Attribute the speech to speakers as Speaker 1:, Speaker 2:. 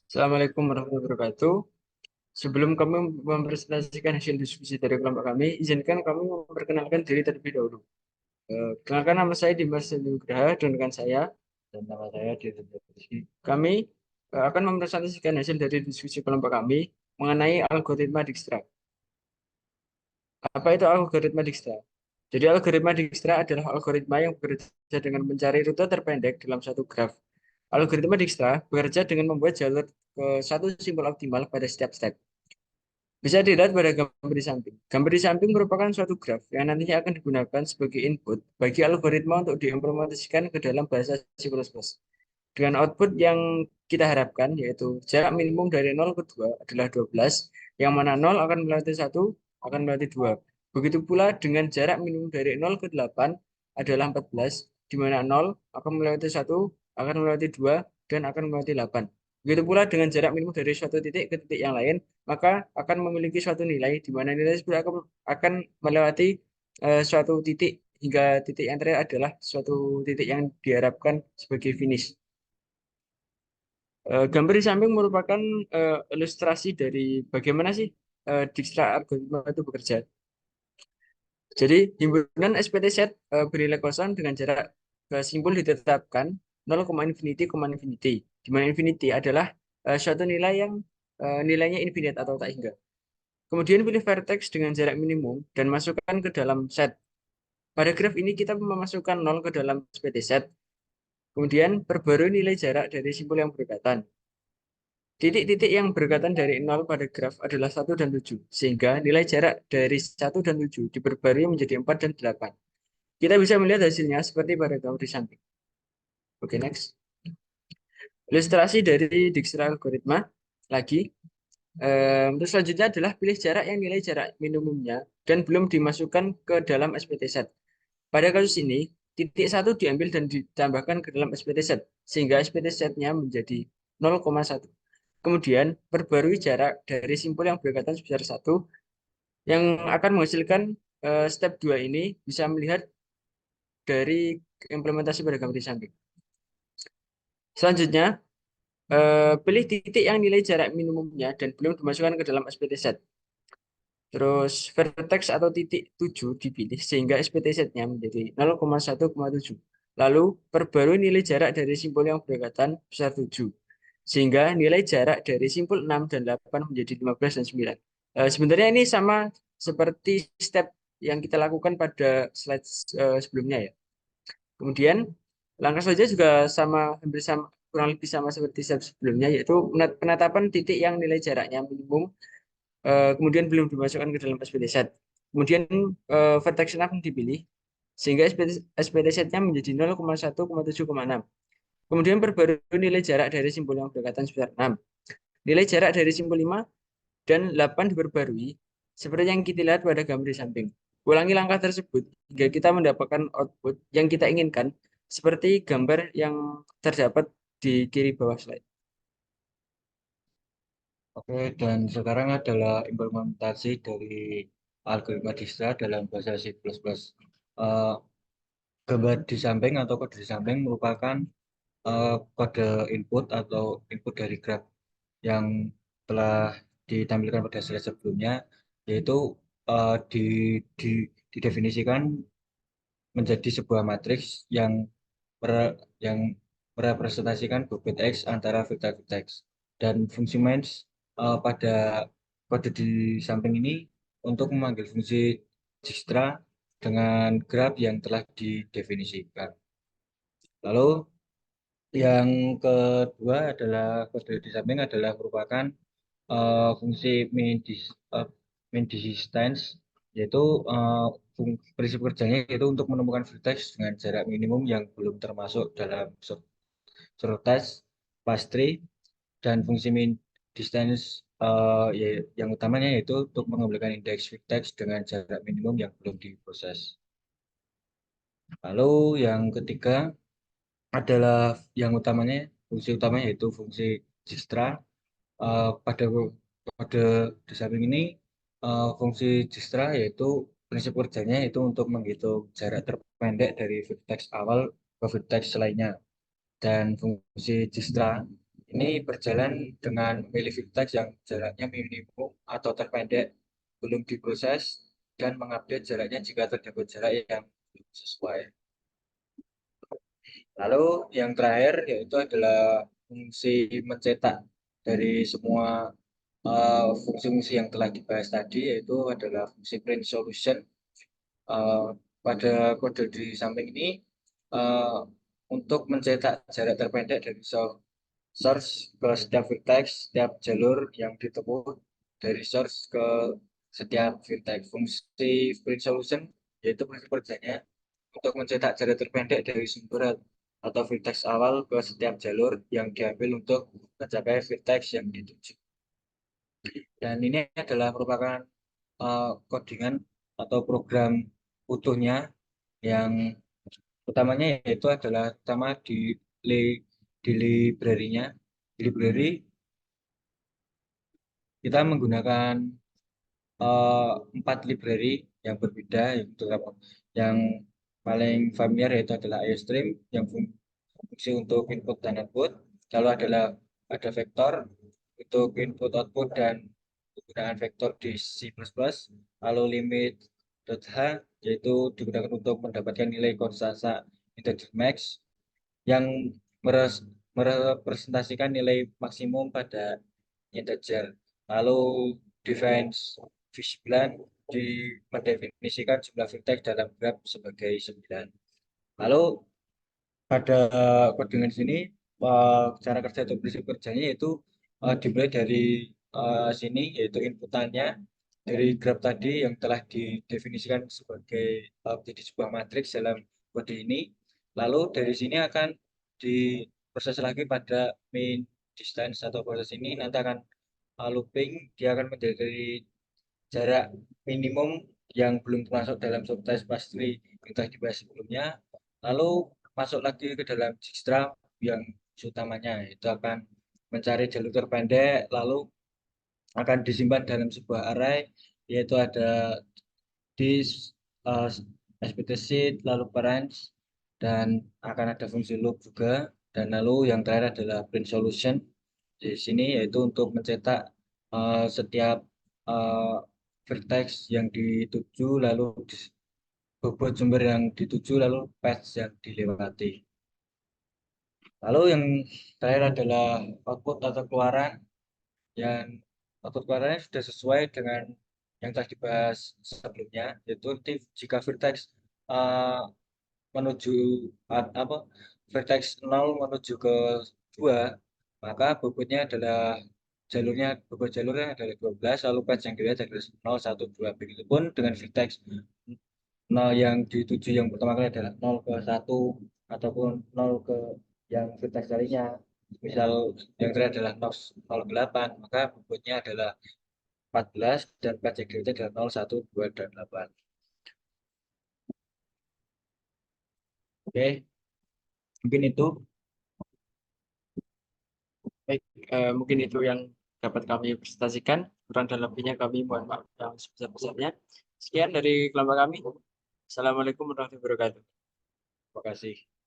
Speaker 1: Assalamualaikum warahmatullahi wabarakatuh. Sebelum kami mempresentasikan hasil diskusi dari kelompok kami, izinkan kami memperkenalkan diri terlebih dahulu. Kenalkan, nama saya Dimas Nugraha dan rekan saya, dan nama saya Dirjen Rizky. Kami akan mempresentasikan hasil dari diskusi kelompok kami mengenai algoritma Dijkstra. Apa itu algoritma Dijkstra? Jadi algoritma Dijkstra adalah algoritma yang bekerja dengan mencari rute terpendek dalam satu graf. Algoritma Dijkstra bekerja dengan membuat jalur ke satu simpul optimal pada setiap step. Bisa dilihat pada gambar di samping. Gambar di samping merupakan suatu graf yang nantinya akan digunakan sebagai input bagi algoritma untuk diimplementasikan ke dalam bahasa C++. Dengan output yang kita harapkan, yaitu jarak minimum dari 0 ke 2 adalah 12, yang mana 0 akan melewati 1, akan melewati 2. Begitu pula dengan jarak minimum dari 0 ke 8 adalah 14, di mana 0 akan melewati 1, akan melewati 2, dan akan melewati 8. Begitu pula dengan jarak minimum dari suatu titik ke titik yang lain, maka akan memiliki suatu nilai, di mana nilai tersebut akan melewati suatu titik hingga titik yang terakhir adalah suatu titik yang diharapkan sebagai finish. Gambar di samping merupakan ilustrasi dari bagaimana sih Dijkstra algoritma itu bekerja. Jadi himpunan SPT set bernilai kosong dengan jarak simpul ditetapkan 0, infinity, infinity. Di mana infinity adalah suatu nilai yang nilainya infinite atau tak hingga. Kemudian pilih vertex dengan jarak minimum dan masukkan ke dalam set. Pada graf ini kita memasukkan 0 ke dalam SPT set. Kemudian perbarui nilai jarak dari simpul yang berdekatan. Titik-titik yang berdekatan dari 0 pada graf adalah 1 dan 7, sehingga nilai jarak dari 1 dan 7 diperbarui menjadi 4 dan 8. Kita bisa melihat hasilnya seperti pada gambar di samping. Oke, next. Ilustrasi dari Dijkstra algoritma. Lagi, terus selanjutnya adalah pilih jarak yang nilai jarak minimumnya dan belum dimasukkan ke dalam SPT set. Pada kasus ini, titik 1 diambil dan ditambahkan ke dalam SPT set, sehingga SPT setnya menjadi 0,1. Kemudian, perbarui jarak dari simpul yang berdekatan sebesar 1 yang akan menghasilkan step 2 ini bisa melihat dari implementasi pada gambar di samping. Selanjutnya, pilih titik yang nilai jarak minimumnya dan belum dimasukkan ke dalam SPT set. Terus vertex atau titik 7 dipilih sehingga SPT setnya menjadi 0,1,7. Lalu perbarui nilai jarak dari simpul yang berdekatan besar 7. Sehingga nilai jarak dari simpul 6 dan 8 menjadi 15 dan 9. Sebenarnya ini sama seperti step yang kita lakukan pada slide sebelumnya ya. Kemudian langkah selanjutnya juga sama, hampir sama, kurang lebih sama seperti step sebelumnya, yaitu penetapan titik yang nilai jaraknya minimum, kemudian belum dimasukkan ke dalam SPT set. Kemudian vertex 6 dipilih, sehingga SPT setnya menjadi 0,1,7,6. Kemudian perbarui nilai jarak dari simpul yang berdekatan sebesar 6. Nilai jarak dari simpul 5 dan 8 diperbarui, seperti yang kita lihat pada gambar di samping. Ulangi langkah tersebut hingga kita mendapatkan output yang kita inginkan, seperti gambar yang terdapat di kiri bawah slide.
Speaker 2: Oke, dan sekarang adalah implementasi dari algoritma Dijkstra dalam bahasa C++. Eh, Gambar di samping atau kode di samping merupakan kode input atau input dari graf yang telah ditampilkan pada slide sebelumnya, yaitu di, di, didefinisikan menjadi sebuah matriks yang merepresentasikan bobot X antara vektor-vektor X. Dan fungsi main pada kode di samping ini untuk memanggil fungsi Dijkstra dengan graf yang telah didefinisikan. Lalu yang kedua adalah kode di samping adalah merupakan fungsi min distance, yaitu prinsip kerjanya yaitu untuk menemukan vertex dengan jarak minimum yang belum termasuk dalam shortest path tree, dan fungsi min distance yang utamanya yaitu untuk mengembalikan indeks vertex dengan jarak minimum yang belum diproses. Lalu yang ketiga adalah yang utamanya, fungsi utamanya yaitu fungsi Dijkstra. Pada kode di samping ini, fungsi Dijkstra yaitu prinsip kerjanya yaitu untuk menghitung jarak terpendek dari vertex awal ke vertex lainnya. Dan fungsi Dijkstra Ini berjalan dengan memilih vertex yang jaraknya minimum atau terpendek belum diproses dan mengupdate jaraknya jika terdapat jarak yang belum sesuai. Lalu yang terakhir yaitu adalah fungsi mencetak dari semua fungsi-fungsi yang telah dibahas tadi, yaitu adalah fungsi print solution. Uh, Pada kode di samping ini uh, untuk mencetak jarak terpendek dari source ke setiap vertex, setiap jalur yang ditempuh dari source ke setiap vertex. Fungsi print solution yaitu kerjanya untuk mencetak jarak terpendek dari sumber atau vertex awal ke setiap jalur yang diambil untuk mencapai vertex yang dituju. Dan ini adalah merupakan codingan atau program utuhnya yang utamanya yaitu adalah pertama di library-nya. Di library kita menggunakan 4 library yang berbeda, yaitu yang paling familiar yaitu adalah IOStream yang fungsi untuk input dan output. Lalu ada vektor untuk input output dan penggunaan vektor di C++. Lalu limit.h yaitu digunakan untuk mendapatkan nilai konstanta integer max yang merepresentasikan nilai maksimum pada integer. Lalu defense v9 mendefinisikan jumlah vertex dalam graf sebagai 9. Lalu pada codingan sini cara kerja atau prinsip kerjanya yaitu dimulai dari sini yaitu inputannya dari graf tadi yang telah didefinisikan sebagai menjadi sebuah matriks dalam kode ini. Lalu dari sini akan diproses lagi pada main distance atau proses ini nanti akan looping, dia akan menjadi jarak minimum yang belum termasuk dalam subtest pastry yang telah dibahas sebelumnya. Lalu masuk lagi ke dalam Dijkstra yang utamanya itu akan mencari jalur terpendek, lalu akan disimpan dalam sebuah array yaitu ada dis, uh, explicit, lalu parents, dan akan ada fungsi loop juga. Dan lalu yang terakhir adalah print solution di sini yaitu untuk mencetak setiap uh, vertex yang dituju lalu bobot sumber yang dituju lalu patch yang dilewati. Lalu yang terakhir adalah output atau keluaran yang output keluarannya sudah sesuai dengan yang telah dibahas sebelumnya yaitu jika vertex uh, menuju apa vertex 0 menuju ke 2 maka bobotnya adalah bobot jalurnya adalah 12 lalu patch yang dilihat adalah 0 1 2 begitupun dengan vertex 0 yang dituju yang pertama kali adalah 0 ke 1 ataupun 0 ke yang vertex lainnya misal yang terakhir adalah 0 ke 8 maka bobotnya adalah 14 dan patch yang dilihat adalah 0 1 2 dan 8. Oke, mungkin itu.
Speaker 1: Baik, mungkin itu yang dapat kami presentasikan. Kurang dan lebihnya kami mohon maaf yang sebesar-besarnya. Sekian dari kelompok kami. Assalamualaikum warahmatullahi wabarakatuh.
Speaker 2: Terima kasih.